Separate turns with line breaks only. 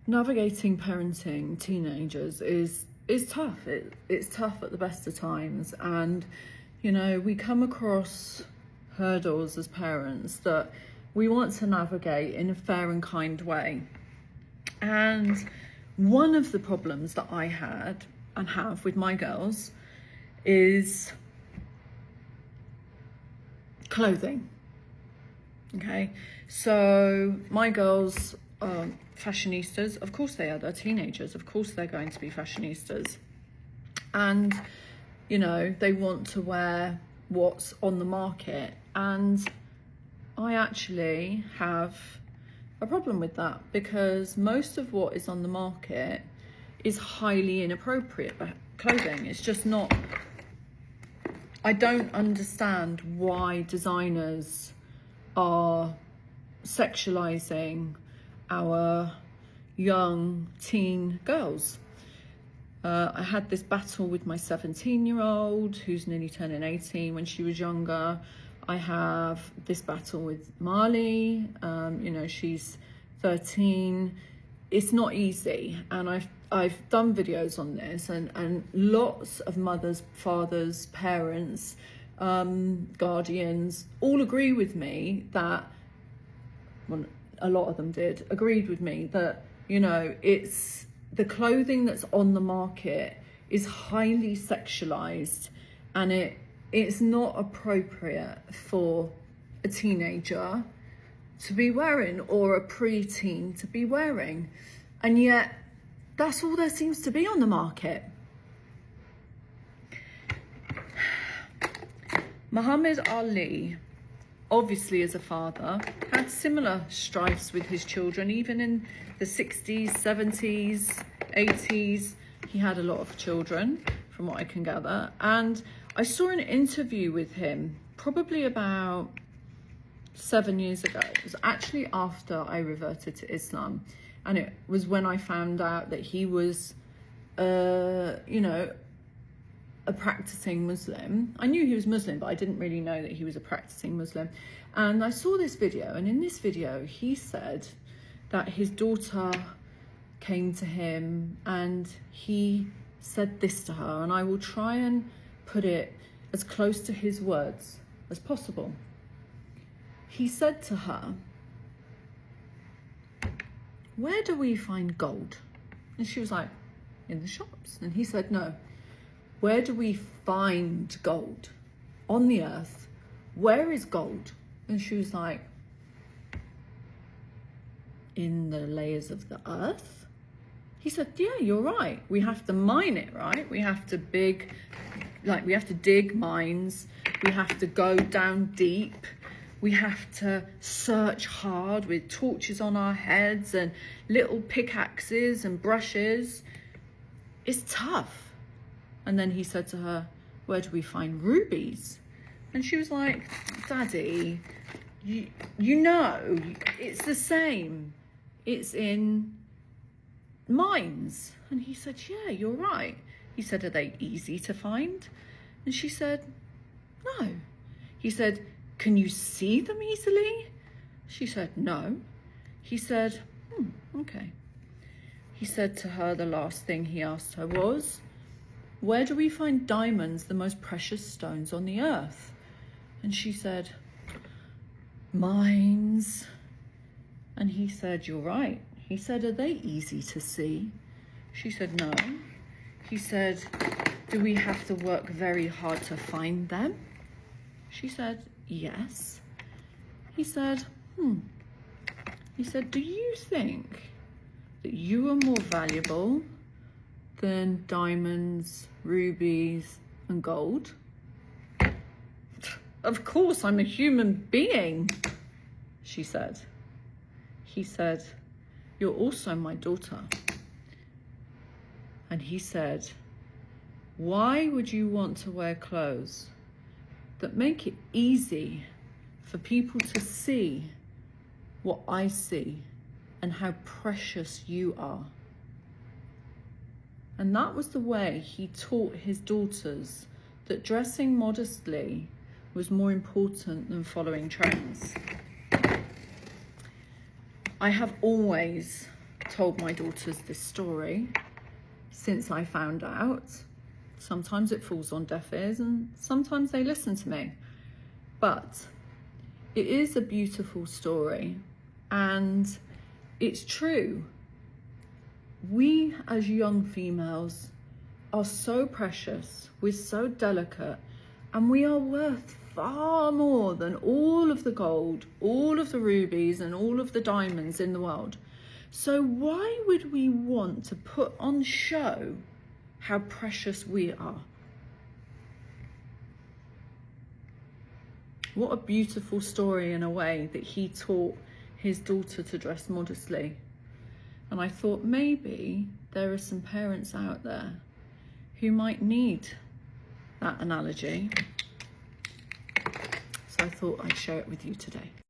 navigating parenting teenagers is tough. It's tough at the best of times, and you know, we come across hurdles as parents that we want to navigate in a fair and kind way. And one of the problems that I had and have with my girls is clothing. Okay, so my girls are fashionistas. Of course they are. They're teenagers. Of course they're going to be fashionistas. And, you know, they want to wear what's on the market. And I actually have a problem with that, because most of what is on the market is highly inappropriate clothing. It's just not. I don't understand why designers are sexualizing our young teen girls. I had this battle with my 17-year-old who's nearly turning 18 when she was younger. I have this battle with Marley, you know, she's 13. It's not easy, and I've done videos on this, and lots of mothers, fathers, parents, guardians all agree with me that, well, a lot of them agreed with me that, you know, it's the clothing that's on the market is highly sexualized, and it's not appropriate for a teenager to be wearing, or a pre-teen to be wearing. And yet that's all there seems to be on the market. Muhammad Ali, obviously as a father, had similar strifes with his children. Even in the 60s, 70s, 80s, he had a lot of children, from what I can gather. And I saw an interview with him probably about 7 years ago. It was actually after I reverted to Islam, and it was when I found out that he was you know, a practicing Muslim. I knew he was Muslim, but I didn't really know that he was a practicing Muslim. And I saw this video, and in this video he said that his daughter came to him and he said this to her, and I will try and put it as close to his words as possible. He said to her, "Where do we find gold?" And she was like, "In the shops." And he said, "No, where do we find gold? On the earth, where is gold?" And she was like, "In the layers of the earth?" He said, "Yeah, you're right. We have to mine it, right? We have to we have to dig mines. We have to go down deep. We have to search hard with torches on our heads and little pickaxes and brushes. It's tough." And then he said to her, "Where do we find rubies?" And she was like, "Daddy, you know, it's the same. It's in mines." And he said, "Yeah, you're right." He said, "Are they easy to find?" And she said, "No." He said, "Can you see them easily?" She said, "No." He said, "Okay." He said to her, the last thing he asked her was, "Where do we find diamonds, the most precious stones on the earth?" And she said, "Mines." And he said, "You're right." He said, "Are they easy to see?" She said, "No." He said, "Do we have to work very hard to find them?" She said, "Yes." He said, He said, "Do you think that you are more valuable than diamonds, rubies, and gold?" "Of course, I'm a human being," she said. He said, "You're also my daughter." And he said, "Why would you want to wear clothes that make it easy for people to see what I see and how precious you are?" And that was the way he taught his daughters that dressing modestly was more important than following trends. I have always told my daughters this story since I found out. Sometimes it falls on deaf ears and sometimes they listen to me. But it is a beautiful story and it's true. We as young females are so precious, we're so delicate, and we are worth far more than all of the gold, all of the rubies and all of the diamonds in the world. So why would we want to put on show how precious we are? What a beautiful story in a way that he taught his daughter to dress modestly. And I thought maybe there are some parents out there who might need that analogy. So I thought I'd share it with you today.